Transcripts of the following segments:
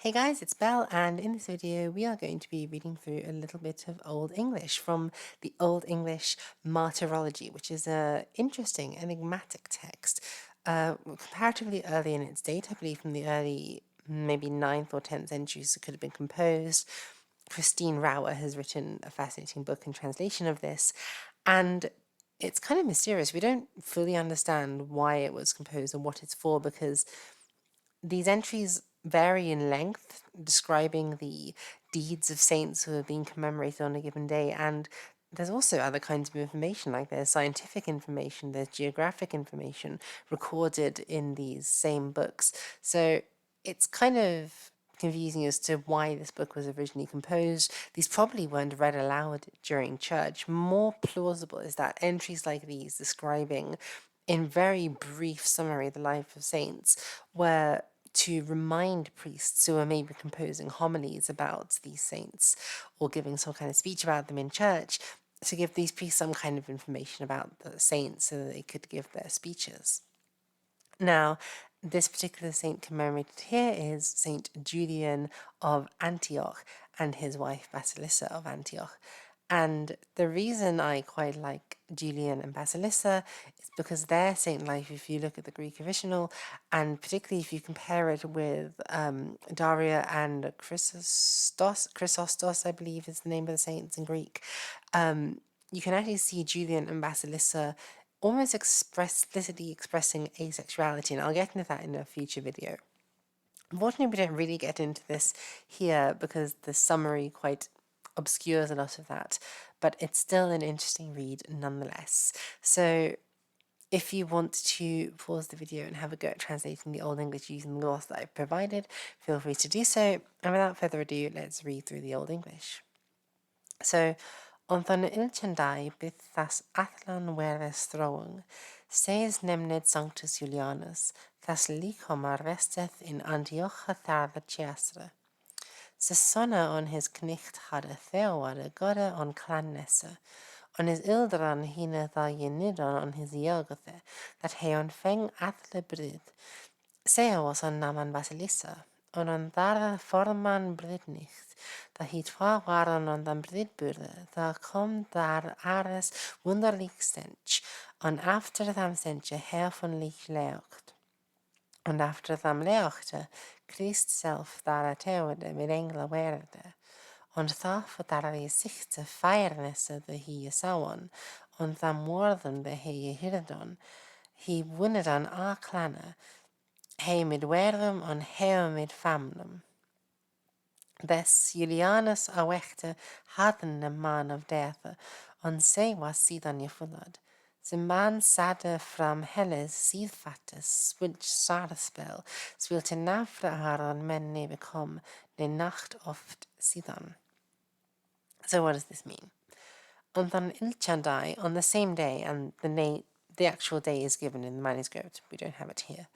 Hey guys, it's Belle, and in this video we are going to be reading through a little bit of Old English from the Old English Martyrology, which is a interesting, enigmatic text, comparatively early in its date. I believe from the early, maybe 9th or 10th centuries it could have been composed. Christine Rauer has written a fascinating book and translation of this, and it's kind of mysterious. We don't fully understand why it was composed and what it's for, because these entries vary in length, describing the deeds of saints who are being commemorated on a given day, and there's also other kinds of information, like there's scientific information, there's geographic information recorded in these same books. So it's kind of confusing as to why this book was originally composed. These probably weren't read aloud during church. More plausible is that entries like these, describing in very brief summary the life of saints, were to remind priests who are maybe composing homilies about these saints or giving some kind of speech about them in church, to give these priests some kind of information about the saints so that they could give their speeches. Now, this particular saint commemorated here is Saint Julian of Antioch and his wife Basilissa of Antioch. And the reason I quite like Julian and Basilissa is because their saint life, if you look at the Greek original, and particularly if you compare it with Daria and Chrysostos, I believe is the name of the saints in Greek, you can actually see Julian and Basilissa almost explicitly expressing asexuality, and I'll get into that in a future video. Unfortunately, we don't really get into this here because the summary quite obscures a lot of that, but it's still an interesting read nonetheless. So if you want to pause the video and have a go at translating the Old English using the gloss that I've provided, feel free to do so. And without further ado, let's read through the Old English. So, ond an ilchandai byth thas athlan weres throwing, says nemned Sanctus Julianus, thas lichom arvesteth in Antioch tharda Chiastra. Sessona on his knicht hadde Theoade godde on Clannesse, on his ildran hine tha yenidon on his jagothe, that he on feng athle bryd. Seos on naman Basilissa, on thar forman brydnicht, da he twa waren on dan brydburde, da kom daar ares wunderlich stench, on after tham stenche her von lich leocht. And after them leochte, Christ self daar teode mit engla werde, und thaf daar die sichte feirnesse de he sawan, und tham worden de he hirdon, he wunnedan a clanne, he mid werdum on he mid famnum. Des Julianus a wechte hadden de man of death, on se was sidan je fullad. The man sadde from Helles siedfattes, which sarspel, swilte nafra haron men ne become, ne nacht oft sidan. So what does this mean? On the Ilchandai, on the same day, and the actual day is given in the manuscript, we don't have it here.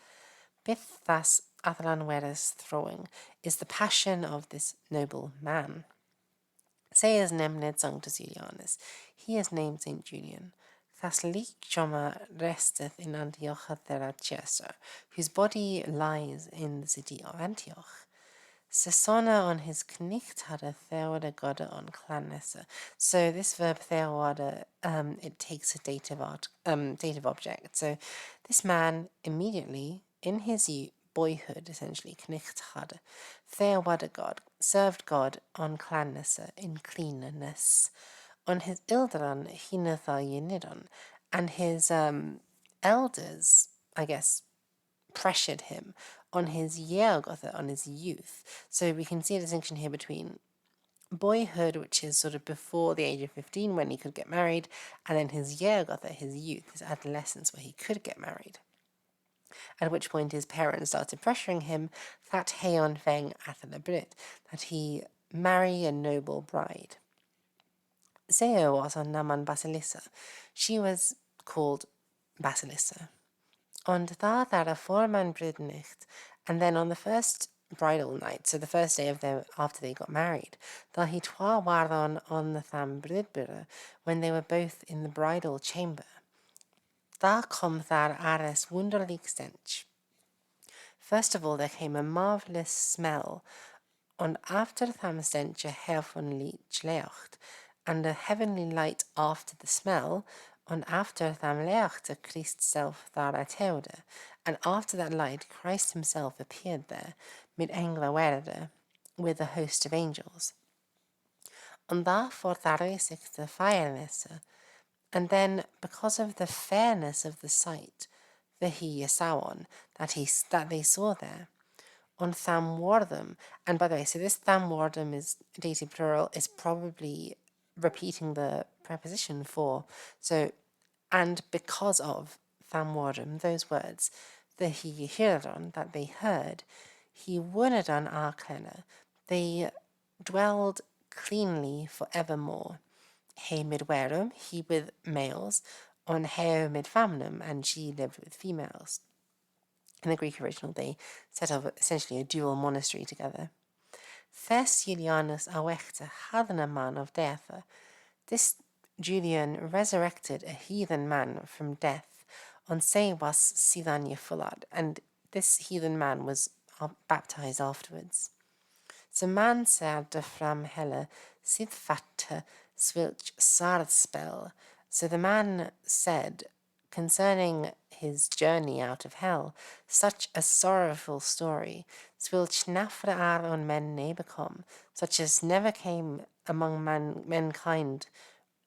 Bith thus Athalanweres throwing is the passion of this noble man. Says nemned Sanctus Julianus, he is named Saint Julian. Thas lichoma resteth in Antioch Theraciesa, whose body lies in the city of Antioch. Sessona on his knicht hadde Theode godde on Clannesse. So this verb Theode, it takes a dative object. So this man immediately, in his boyhood, essentially, knicht hadde, Theode God, served God on Clannesse, in cleanness. On his ildran hinetha yenidon, and his elders, I guess, pressured him on his yeargotha, on his youth. So we can see a distinction here between boyhood, which is sort of before the age of 15 when he could get married, and then his yeargotha, his youth, his adolescence, where he could get married. At which point his parents started pressuring him that heon feng athana brit, that he marry a noble bride. Seo was on naman Basilissa. She was called Basilissa. Und da a forman brydnicht, and then on the first bridal night, so the first day of them after they got married, da he twa waren on the tham brydbure, when they were both in the bridal chamber. Da kom thar ares wunderlich stench. First of all, there came a marvellous smell And after tham stenche heavenly lecht, and the heavenly light after the smell, and after tham lechte Christ self there ateude, and after that light Christ himself appeared there, mit engla werde, with a host of angels. And therefore there is the fireness, and then because of the fairness of the sight, the he sawon, that they saw there, on Thamwardam. And by the way, so this Thamwardam is dative plural, is probably repeating the preposition for. So, and because of Thamwardam, those words, the he hiradon, that they heard, he wunadon arklena, they dwelled cleanly for evermore. He midwerum, he with males, on heo mid famnum, and she lived with females. In the Greek original, they set up essentially a dual monastery together. Thes Julianus awechta hadden a man of death. This Julian resurrected a heathen man from death, on se was sidanya fulad, and this heathen man was baptized afterwards. Så man särde fram helle sitt fatte swilch sardspell. So the man said concerning his journey out of hell, such a sorrowful story, swilch nafra ar on men nebecom, such as never came among mankind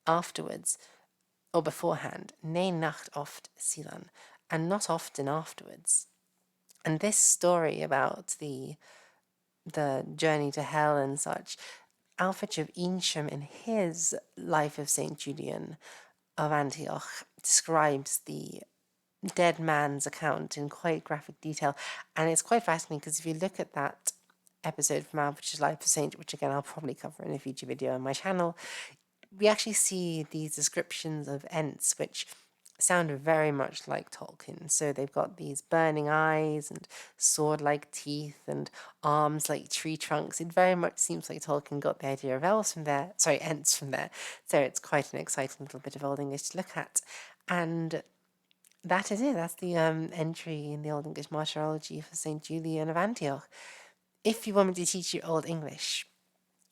afterwards, or beforehand, ne nacht oft sidan, and not often afterwards. And this story about the journey to hell and such, Alfred of Eynsham, in his Life of St. Julian of Antioch, describes the dead man's account in quite graphic detail. And it's quite fascinating because if you look at that episode from Alfred's Life of Saint, which again I'll probably cover in a future video on my channel, we actually see these descriptions of Ents, which sound very much like Tolkien. So they've got these burning eyes and sword-like teeth and arms like tree trunks. It very much seems like Tolkien got the idea of elves from there, sorry, Ents from there. So it's quite an exciting little bit of Old English to look at. And that is it. That's the entry in the Old English Martyrology for St. Julian of Antioch. If you want me to teach you Old English,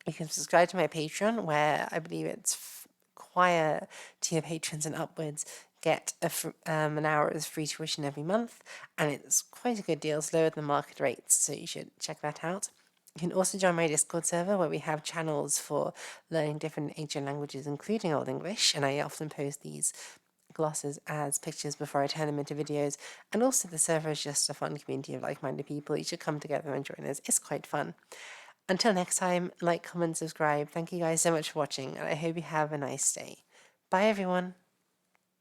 you can subscribe to my Patreon, where I believe it's choir tier patrons and upwards get an hour's free tuition every month, and it's quite a good deal. It's lower than market rates, so you should check that out. You can also join my Discord server, where we have channels for learning different ancient languages, including Old English, and I often post these glosses as pictures before I turn them into videos. And also the server is just a fun community of like-minded people. You should come together and join us. It's quite fun. Until next time, like, comment, subscribe. Thank you guys so much for watching, and I hope you have a nice day. Bye, everyone.